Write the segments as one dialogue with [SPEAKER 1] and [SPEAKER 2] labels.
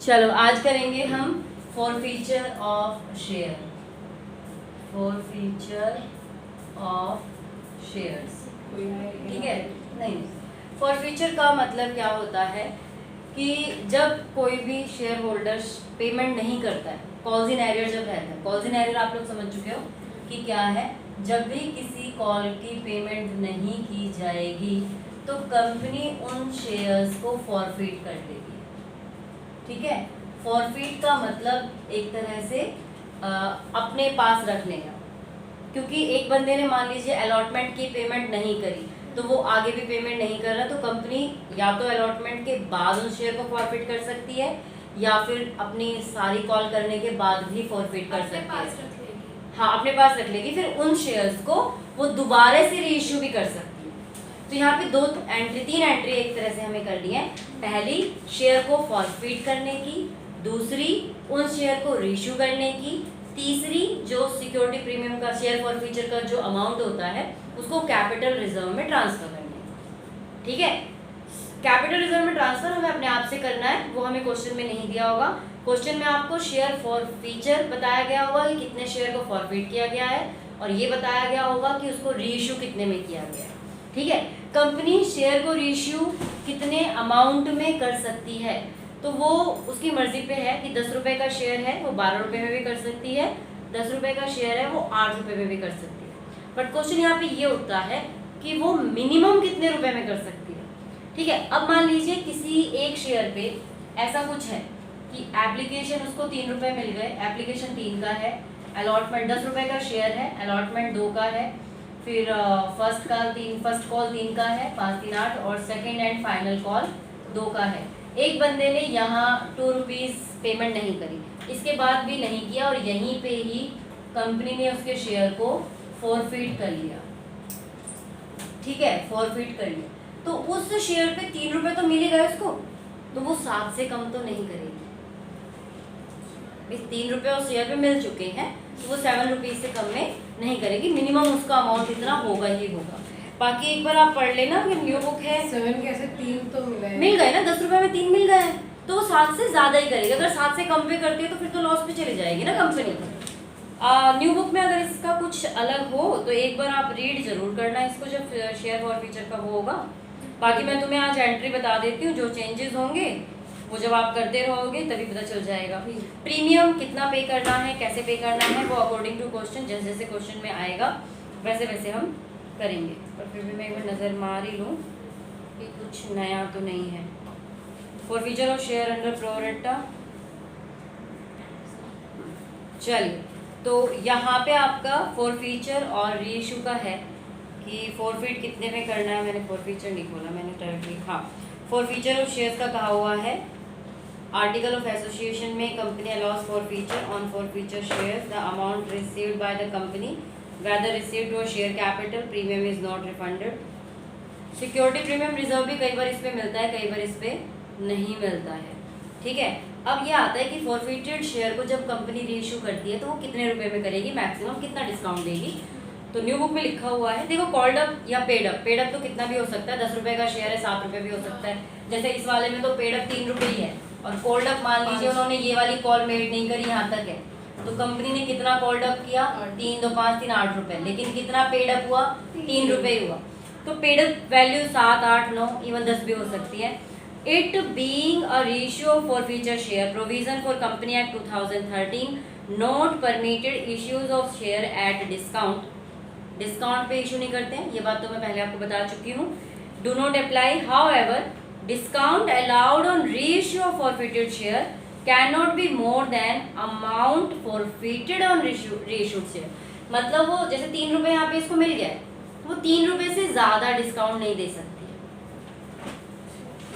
[SPEAKER 1] चलो आज करेंगे हम forfeiture of share. Forfeiture of shares, ठीक है। नहीं, फॉरफीचर का मतलब क्या होता है कि जब कोई भी शेयर होल्डर पेमेंट नहीं करता है, कॉल्स इन एरियर जब रहता है, कॉल्स इन एरियर आप लोग समझ चुके हो कि क्या है। जब भी किसी कॉल की पेमेंट नहीं की जाएगी तो कंपनी उन शेयर्स को फॉरफीट कर देगी, ठीक है। फॉरफीट का मतलब एक तरह से अपने पास रखने का, क्योंकि एक बंदे ने मान लीजिए अलॉटमेंट की पेमेंट नहीं करी तो वो आगे भी पेमेंट नहीं कर रहा, तो कंपनी या तो अलॉटमेंट के बाद उस शेयर को फॉरफीट कर सकती है या फिर अपनी सारी कॉल करने के बाद भी फॉरफीट कर सकती है। हाँ, अपने पास रख लेगी, फिर उन शेयर्स को वो दोबारा से रीइश्यू भी कर सकती है। तो यहाँ पे तीन एंट्री एक तरह से हमें करनी है। पहली, शेयर को फॉरफीट करने की, दूसरी उन शेयर को रीइश्यू करने की, तीसरी जो सिक्योरिटी प्रीमियम का शेयर फॉरफीचर का जो अमाउंट होता है उसको कैपिटल रिजर्व में ट्रांसफर करने की, ठीक है। कैपिटल रिजर्व में ट्रांसफर हमें अपने आप से करना है, वो हमें क्वेश्चन में नहीं दिया होगा। क्वेश्चन में आपको शेयर फॉरफीचर बताया गया होगा कि कितने शेयर को फॉरफीट किया गया है, और ये बताया गया होगा कि उसको रीइश्यू कितने में किया गया है, ठीक है। कंपनी शेयर को रीइश्यू कितने अमाउंट में कर सकती है, तो वो उसकी मर्जी पे है कि 10 रुपए का शेयर है वो 12 रुपए में भी कर सकती है, 10 रुपए का शेयर है वो 8 रुपए में भी कर सकती है। बट क्वेश्चन यहाँ पे ये उठता है कि वो मिनिमम कितने रुपए में कर सकती है, ठीक है। अब मान लीजिए किसी एक शेयर पे ऐसा कुछ है कि एप्लीकेशन उसको 3 रुपए मिल गए, एप्लीकेशन 3 का है, अलॉटमेंट 10 रुपए का शेयर है, अलॉटमेंट 2 का है, फिर फर्स्ट कॉल 3 का है, 5 3 8, और सेकेंड एंड फाइनल कॉल 2 का है। एक बंदे ने यहाँ 2 रुपीज़ पेमेंट नहीं करी, इसके बाद भी नहीं किया, और यहीं पे ही कंपनी ने उसके शेयर को फॉरफीट कर लिया, ठीक है, फॉरफीट कर लिया। तो उस शेयर पे 3 रुपए तो मिल गए उसको, तो वो 7 से कम तो नहीं करेगी। 3 रुपए उस शेयर पे मिल चुके हैं तो वो 7 रुपीज़ से कम में नहीं करेगी, मिनिमम उसका अमाउंट इतना होगा ही होगा। बाकी एक बार आप पढ़ लेना कि न्यू बुक है,
[SPEAKER 2] 7 कैसे 3 तो मिल
[SPEAKER 1] गए ना, 10 रुपए में 3 मिल गए, तो वो 7 से ज्यादा ही करेगी। अगर 7 से कम पे करती है तो फिर तो लॉस पे चली जाएगी ना कंपनी। न्यू बुक में अगर इसका कुछ अलग हो तो एक बार आप रीड जरूर करना इसको जब शेयर फॉरफीचर का वो होगा। बाकी मैं तुम्हें आज एंट्री बता देती हूँ, जो चेंजेस होंगे वो जब आप करते रहोगे तभी पता चल जाएगा। प्रीमियम कितना पे करना है, कैसे पे करना है, वो अकॉर्डिंग टू क्वेश्चन जैसे जैसे क्वेश्चन में आएगा वैसे वैसे हम करेंगे। पर फिर भी मैं एक बार नज़र मार ही लूँ कि कुछ नया तो नहीं है। Forfeiture of share under pro rata, चलिए, तो यहाँ पे आपका फॉरफीचर और रीइश्यू का है कि फॉरफीट कितने में करना है। मैंने फॉरफीचर नहीं खोला, मैंने डायरेक्टली, हाँ, फॉरफीचर ऑफ शेयर्स का कहा हुआ है। आर्टिकल ऑफ एसोसिएशन में company allows forfeiture on forfeiture shares, the amount received by the company whether received or share capital premium is not refunded। Security premium reserve भी कई बार इस पे मिलता है, कई बार इस पे नहीं मिलता है, ठीक है। अब ये आता है कि फॉरफीटेड शेयर को जब कंपनी रीइश्यू करती है तो वो कितने रुपए में करेगी, मैक्सिमम कितना डिस्काउंट देगी। तो न्यू बुक में लिखा हुआ है, देखो, कॉल्ड अप या पेड अप। पेड अप तो कितना भी हो सकता है, 10 रुपए का शेयर है 7 रुपए भी हो सकता है, जैसे इस वाले में तो पेड अप 3 रुपए ही है, और कोल्ड अप मान लीजिए उन्होंने ये वाली कॉल मेड नहीं करी, यहाँ तक है, तो कंपनी ने कितना कॉल्ड अप किया, 3 2 5 3 8 रुपए, लेकिन कितना पेड अप हुआ, 3 रुपए ही हुआ। तो पेड अप वैल्यू 7 8 9 इवन 10 भी हो सकती है। It being a ratio for future share provision for company act 2013 not permitted issues of share at discount. Discount पे इशू नहीं करते हैं, ये बात तो मैं पहले आपको बता चुकी हूँ। Do not apply, however discount allowed on reissue of forfeited share cannot be more than amount forfeited on reissued share। मतलब वो जैसे 3 रुपए यहाँ पे इसको मिल गया है, वो 3 रुपए से ज्यादा डिस्काउंट नहीं दे सकती है।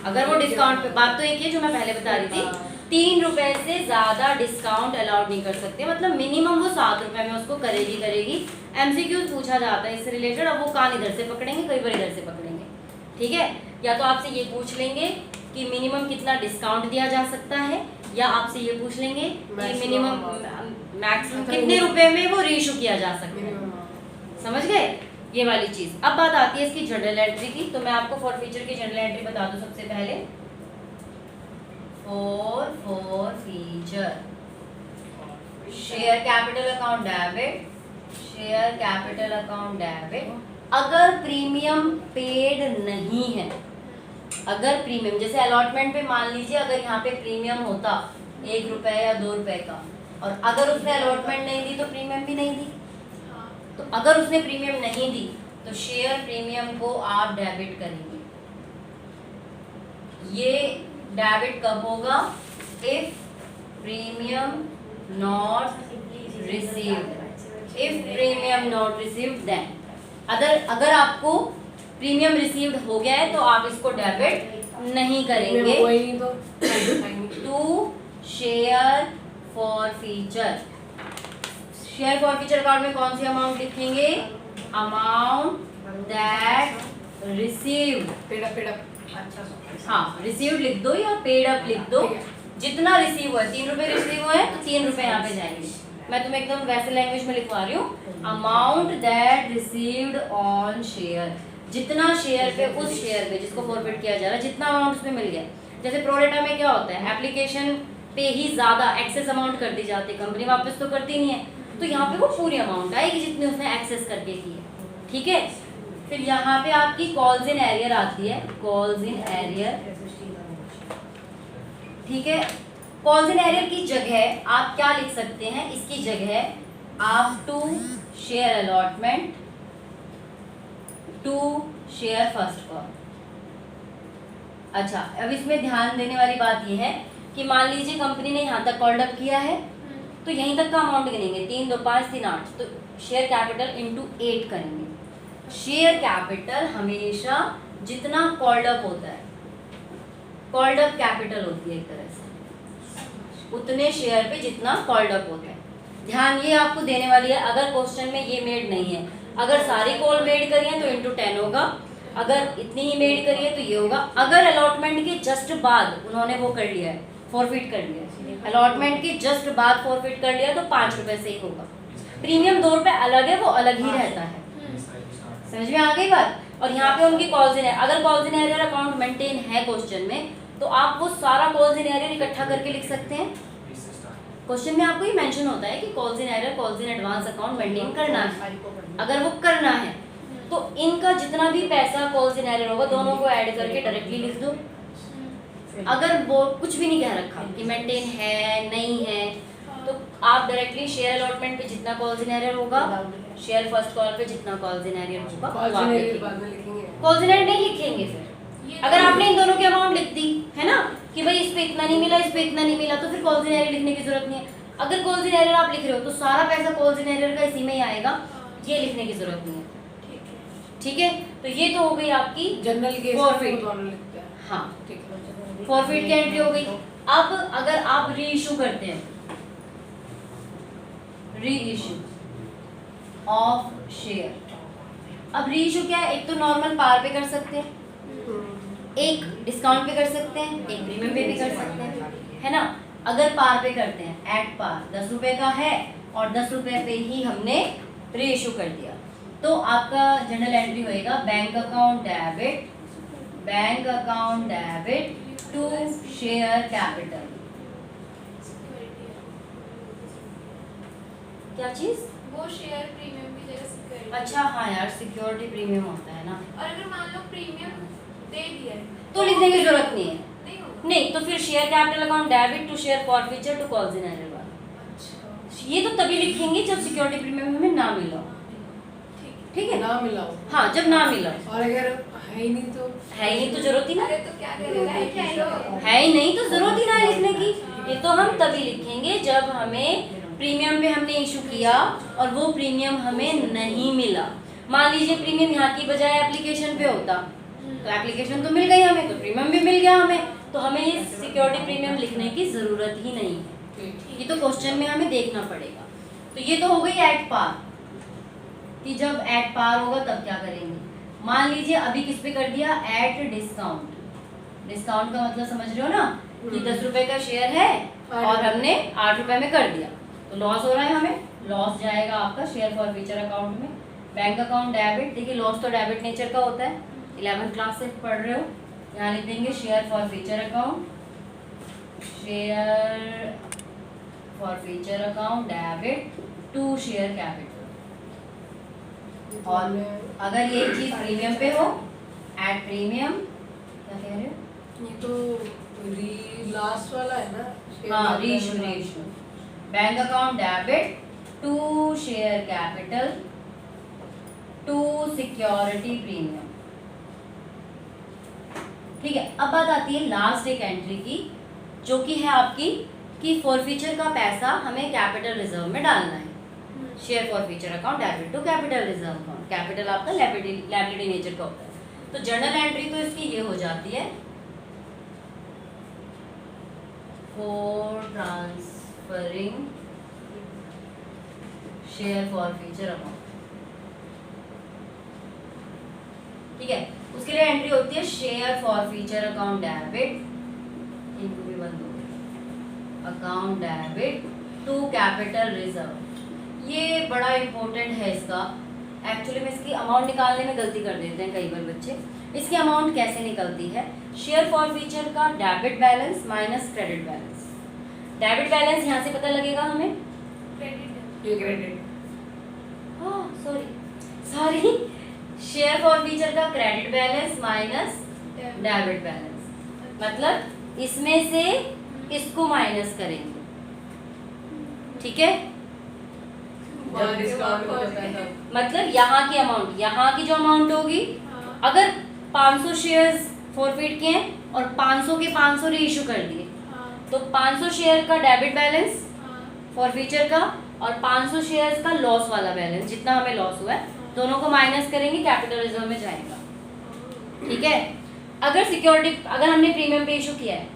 [SPEAKER 1] अगर वो डिस्काउंट पे, बात तो एक है जो मैं पहले बता रही थी, 3 रुपए से ज्यादा डिस्काउंट अलाउड नहीं कर सकते, मतलब मिनिमम वो 7 रुपए में उसको करेगी। एमसीक्यूज पूछा जाता है इससे रिलेटेड, अब वो कान इधर से पकड़ेंगे, कई बार इधर से पकड़ेंगे, ठीक है। या तो आपसे ये पूछ लेंगे कि मिनिमम कितना डिस्काउंट दिया जा सकता है, या आपसे ये पूछ लेंगे कि मिनिमम मैक्सिमम कितने रुपए में वो रीइश्यू किया जा सकता है, समझ गए ये वाली चीज। अब बात आती है इसकी जनरल एंट्री की, तो मैं आपको फॉरफीचर की जनरल एंट्री बता दूं सबसे पहले। For feature, share capital account debit, share capital account debit. अगर प्रीमियम पेड नहीं है, अगर प्रीमियम जैसे अलॉटमेंट पे मान लीजिए अगर यहाँ पे प्रीमियम होता 1 रुपए या 2 रुपए का, और अगर उसने अलॉटमेंट नहीं दी तो प्रीमियम भी नहीं दी, तो अगर उसने प्रीमियम नहीं दी तो शेयर प्रीमियम को आप डेबिट करेंगे। ये डेबिट कब होगा? If premium not received, if premium not received then, अगर आपको प्रीमियम रिसीव्ड हो गया है तो आप इसको डेबिट नहीं करेंगे। To share forfeiture, share forfeiture account में कौन सी अमाउंट लिखेंगे? Amount that received, paid up, हाँ रिसीव्ड लिख दो या पेड अप लिख दो, जितना रिसीव हुआ है। 3 रुपए रिसीव हुए तो 3 रुपए यहाँ पे जाएंगे। मैं तुम्हें एकदम वैसे लैंग्वेज में लिखवा रही हूँ, amount that received on share, जितना शेयर पे, उस शेयर पे जिसको फॉरवर्ड किया जा रहा है, जितना अमाउंट उसमें मिल गया। जैसे प्रोडेटा में क्या होता है, एप्लीकेशन पे ही ज्यादा एक्सेस अमाउंट कर दी जाती है, कंपनी वापस तो करती नहीं है, तो यहाँ पे वो पूरी अमाउंट आएगी जितनी उसने एक्सेस करके की है। ठीक है, फिर यहाँ पे आपकी कॉल्स इन एरियर आती है, कॉल्स इन एरियर। ठीक है, कॉल्स इन एरियर की जगह आप क्या लिख सकते हैं? इसकी जगह आप to share allotment, to share first call. अच्छा, अब इसमें ध्यान देने वाली बात यह है कि मान लीजिए कंपनी ने यहाँ तक कॉल्ड अप किया है तो यहीं तक का अमाउंट गिनेंगे, 3 2 5 3 8, तो शेयर कैपिटल इंटू 8 करेंगे। शेयर कैपिटल हमेशा जितना कॉल्ड अप होता है, कॉल्ड अप कैपिटल होती है एक तरह से, उतने शेयर पे जितना कॉल्ड अप होता है। ध्यान ये आपको देने वाली है, अगर क्वेश्चन में ये मेड नहीं है, अगर सारी कॉल मेड करी है तो इंटू 10 होगा, अगर इतनी ही मेड करी है तो ये होगा। अगर अलॉटमेंट के जस्ट बाद उन्होंने वो कर लिया है, फॉरफिट कर लिया है, अलॉटमेंट के जस्ट बाद फॉरफिट कर लिया तो 5 रुपए से ही होगा। प्रीमियम 2 रुपए अलग है, वो अलग ही रहता है। समझ में आ गई बात? और यहाँ पे उनकी कॉल्स इन, अगर calls in arrear account maintain है क्वेश्चन में तो आप वो सारा कॉल्स इन एरियर इकट्ठा करके लिख सकते हैं। क्वेश्चन में आपको ये मेंशन होता है कि calls in arrear, calls in advance account maintain करना है। अगर वो करना है तो इनका जितना भी पैसा कॉल्स इन एरियर होगा दोनों को ऐड करके डायरेक्टली लिख दो। अगर वो कुछ भी नहीं कह रखा कि मेंटेन है नहीं है तो आप डायरेक्टली शेयर अलॉटमेंट पे जितना कॉल्स इन एरियर होगा, शेयर फर्स्ट कॉल पे जितना कॉल्स इन एरियर होगा, कॉल्स इन एरियर नहीं लिखेंगे। फिर अगर आपने इन दोनों की अमाउंट लिख दी है ना कि भाई इस पे इतना नहीं मिला, इस पे इतना नहीं मिला, तो फिर कॉल्स इन एरियर लिखने की जरूरत नहीं है। अगर कॉल्स इन एरियर आप लिख रहे हो तो सारा पैसा कॉल्स इन एरियर का इसी में ही आएगा, ये लिखने की जरूरत नहीं है। ठीक है, तो ये तो हो गई आपकी जनरल केस फॉरफिट। हाँ ठीक है, फॉरफिट की एंट्री हो गई। अब अगर आप री इशू करते हैं, री इशू ऑफ शेयर, अब री इशू क्या है? एक तो नॉर्मल पार पे कर सकते हैं, एक डिस्काउंट पे कर सकते हैं, एक प्रीमियम पे भी कर सकते हैं, है ना। अगर पार पे करते हैं, एट पार 10 रुपए का है और 10 रुपए पे ही हमने री इशू कर दिया, तो आपका जनरल एंट्री होएगा bank account debit, bank account debit to share capital. क्या चीज?
[SPEAKER 2] वो शेयर प्रीमियम की जगह सिक्योरिटी।
[SPEAKER 1] अच्छा हाँ यार, सिक्योरिटी प्रीमियम होता है ना।
[SPEAKER 2] और अगर मान लो प्रीमियम दे दिया है
[SPEAKER 1] तो लिखने की जरूरत नहीं है।
[SPEAKER 2] नहीं होगा।
[SPEAKER 1] नहीं तो फिर share capital account debit to share forfeiture to calls in arrear वाला,
[SPEAKER 2] अच्छा
[SPEAKER 1] ये तो तभी लिखेंगे जब सिक्योरिटी प्रीमियम हमें ना मिला। ठीक है,
[SPEAKER 3] ना मिला हो।
[SPEAKER 1] हाँ जब ना मिला,
[SPEAKER 3] और अगर है ही नहीं तो
[SPEAKER 1] है ही नहीं तो जरूरत ही ना,
[SPEAKER 2] अरे तो क्या करेगा,
[SPEAKER 1] है ही नहीं तो जरूरत ही ना है लिखने की। ये तो हम तभी लिखेंगे जब हमें प्रीमियम पे हमने इशू किया और वो प्रीमियम हमें नहीं मिला। मान लीजिए प्रीमियम यहाँ की बजाय एप्लीकेशन पे होता तो एप्लीकेशन तो मिल गई हमें, तो प्रीमियम भी मिल गया हमें, तो हमें ये सिक्योरिटी प्रीमियम लिखने की जरूरत ही नहीं है। ये तो क्वेश्चन में हमें देखना पड़ेगा। तो ये तो हो गई एट पार, कि जब एट पार होगा तब क्या करेंगे। मान लीजिए अभी किस पे कर दिया, एट डिस्काउंट। डिस्काउंट का मतलब समझ रहे हो ना कि 10 रुपए का शेयर है और हमने 8 रुपए में कर दिया, तो लॉस हो रहा है हमें, लॉस जाएगा आपका शेयर फॉर फ्यूचर अकाउंट में। बैंक अकाउंट डेबिट, देखिए लॉस तो डेबिट नेचर का होता है, 11th क्लास से पढ़ रहे हो, यहाँ लिख देंगे share forfeiture account share forfeiture account debit to share capital. और अगर ये चीज प्रीमियम पे हो, एट प्रीमियम, क्या कह रहे हो?
[SPEAKER 3] ये तो लास्ट वाला है ना,
[SPEAKER 1] हाँ, reissue bank account debit to share capital to security premium. ठीक है, अब बात आती है लास्ट एक एंट्री की, जो कि है आपकी कि फॉरफीचर का पैसा हमें कैपिटल रिजर्व में डालना है। Share forfeiture account debit to capital reserve account. Capital आपका लायबिलिटी नेचर का होता है। तो जर्नल एंट्री तो इसकी ये हो जाती है, for transferring share forfeiture account. ठीक है, उसके लिए एंट्री होती है शेयर फॉरफीचर अकाउंट डेबिट, इनको भी बंद हो गया, account debit to capital reserve. ये बड़ा इंपॉर्टेंट है इसका। एक्चुअली में इसकी अमाउंट निकालने में गलती कर देते हैं कई बार बच्चे। इसकी अमाउंट कैसे निकलती है? शेयर फॉरफीचर का debit balance minus credit balance. Debit balance यहाँ से पता लगेगा हमें,
[SPEAKER 2] क्रेडिट
[SPEAKER 3] ये क्रेडिट,
[SPEAKER 1] हाँ सॉरी, शेयर फॉरफीचर का credit balance minus debit balance. मतलब इसमें से इसको माइनस करेंगे। ठीक है,
[SPEAKER 3] जब डिस्काउंट हो जाता है तब।
[SPEAKER 1] मतलब यहाँ की अमाउंट, यहाँ की जो अमाउंट होगी, अगर 500 शेयर्स फॉरफिट किए और 500 के 500 रीइशू कर दिए, तो 500 शेयर का डेबिट बैलेंस फॉरफीचर का और 500 शेयर्स का लॉस वाला बैलेंस, जितना हमें लॉस हुआ है, दोनों को माइनस करेंगे, कैपिटल रिजर्व में जाएगा। ठीक है, अगर सिक्योरिटी, अगर हमने प्रीमियम पे इशू किया है,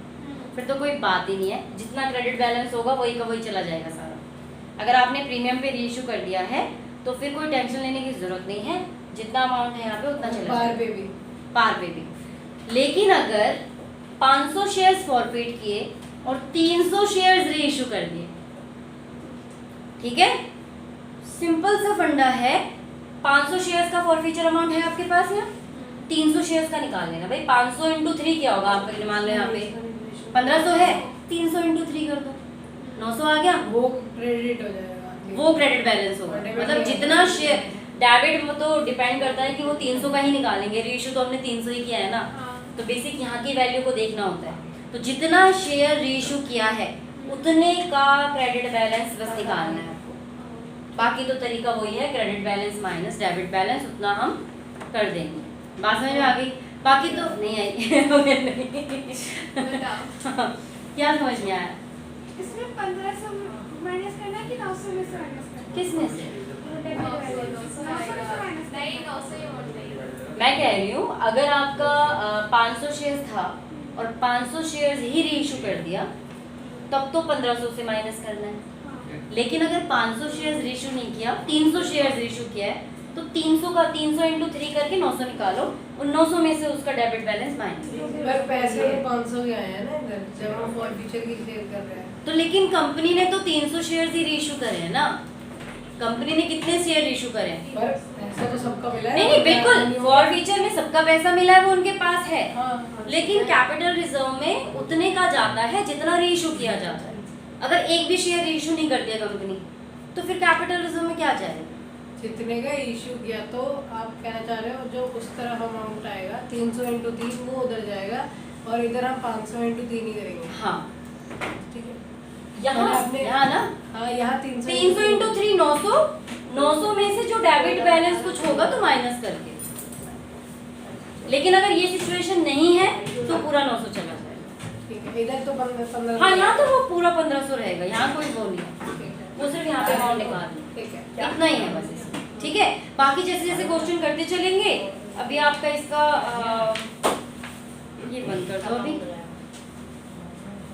[SPEAKER 1] फिर तो कोई बात ही नहीं है, जितना क्रेडिट बैलेंस होगा वही का वही चला जाएगा सारा। अगर आपने प्रीमियम पे रीइशू कर दिया है तो फिर कोई टेंशन लेने की जरूरत नहीं है, जितना अमाउंट है यहाँ पे उतना चला
[SPEAKER 3] पार
[SPEAKER 1] जाएगा,
[SPEAKER 3] पे भी।
[SPEAKER 1] पार पे भी। लेकिन अगर 500 शेयर्स फॉरफिट किए और 300 शेयर्स रीइशू कर दिए, ठीक है, सिंपल सा फंडा है, 500 शेयर्स का फॉरफीचर अमाउंट है आपके पास यहाँ, 300 शेयर्स का निकाल लेना भाई। 500 इंटू 3 क्या होगा आपका, मान लो यहाँ पे 1500 है, 300 इंटू 3 कर दो, 900 आ गया,
[SPEAKER 3] वो क्रेडिट हो जाएगा,
[SPEAKER 1] वो क्रेडिट बैलेंस होगा। मतलब जितना शेयर डेबिट में तो डिपेंड करता है कि वो 300 का ही निकालेंगे, रीइशू तो हमने 300 ही किया है ना, तो बेसिक यहाँ की वैल्यू को देखना होता है। तो जितना शेयर रीइशू किया है उतने का क्रेडिट बैलेंस बस निकालना है, बाकी तो तरीका वही है, credit balance minus debit balance, उतना हम कर देंगे। बात समझ में आ गई? बाकी तो नहीं आई क्या समझ में आया?
[SPEAKER 2] इसमें 1500 माइनस करना है कि 900 में से माइनस करना है?
[SPEAKER 1] किस में से?
[SPEAKER 2] नहीं 900 ही होना चाहिए।
[SPEAKER 1] मैं कह रही हूँ, अगर आपका 500 शेयर्स था और 500 शेयर्स ही रीइशू कर दिया, तब तो 1500 से माइनस करना है। लेकिन अगर 500 शेयर्स रीइशू नहीं किया, 300 शेयर्स रीइशू किया है, तो 300 का 300 इंटू 3 करके 900 निकालो और 900 में से उसका डेबिट बैलेंस माइनस।
[SPEAKER 3] पर पैसे 500 के आए हैं ना इधर, जब हम फॉरफीचर की सेल कर रहे हैं।
[SPEAKER 1] तो लेकिन कंपनी ने तो 300 शेयर्स ही रीइशू करे हैं ना, कंपनी ने कितने शेयर रीइशू करे हैं?
[SPEAKER 3] पर पैसा तो सबका मिला है।
[SPEAKER 1] नहीं बिल्कुल, फॉरफीचर में सबका पैसा मिला है, वो उनके पास है।
[SPEAKER 3] हाँ,
[SPEAKER 1] लेकिन कैपिटल रिजर्व में उतने का जाता है जितना रीइशू किया जाता है। अगर एक भी शेयर रीइशू नहीं कर दिया कंपनी, तो फिर कैपिटल रिजर्व में क्या जाएगा?
[SPEAKER 3] जितने का इशू किया, तो आप कहना चाह रहे हो जो उस तरफ अमाउंट आएगा 300 इंटू 3 वो उधर जाएगा, और इधर हम 500 इंटू 3 ही करेंगे।
[SPEAKER 1] हाँ,
[SPEAKER 3] ठीक है,
[SPEAKER 1] यहाँ
[SPEAKER 3] आपने-
[SPEAKER 1] यहाँ ना
[SPEAKER 3] हाँ यहाँ 300
[SPEAKER 1] इंटू 3 900 में से जो डेबिट बैलेंस कुछ होगा तो माइनस करके। लेकिन अगर ये सिचुएशन नहीं है तो पूरा 900 चला जाएगा।
[SPEAKER 3] ठीक है, इधर तो 15
[SPEAKER 1] हाँ, यहाँ तो वो पूरा 1500 रहेगा, यहाँ कोई वो नहीं है, वो सिर्फ यहाँ पे अमाउंट निकाल
[SPEAKER 3] ठीक है,
[SPEAKER 1] इतना ही है बस इसमें। ठीक है, बाकी जैसे जैसे क्वेश्चन करते चलेंगे। अभी आपका इसका ये बंद कर दो अभी।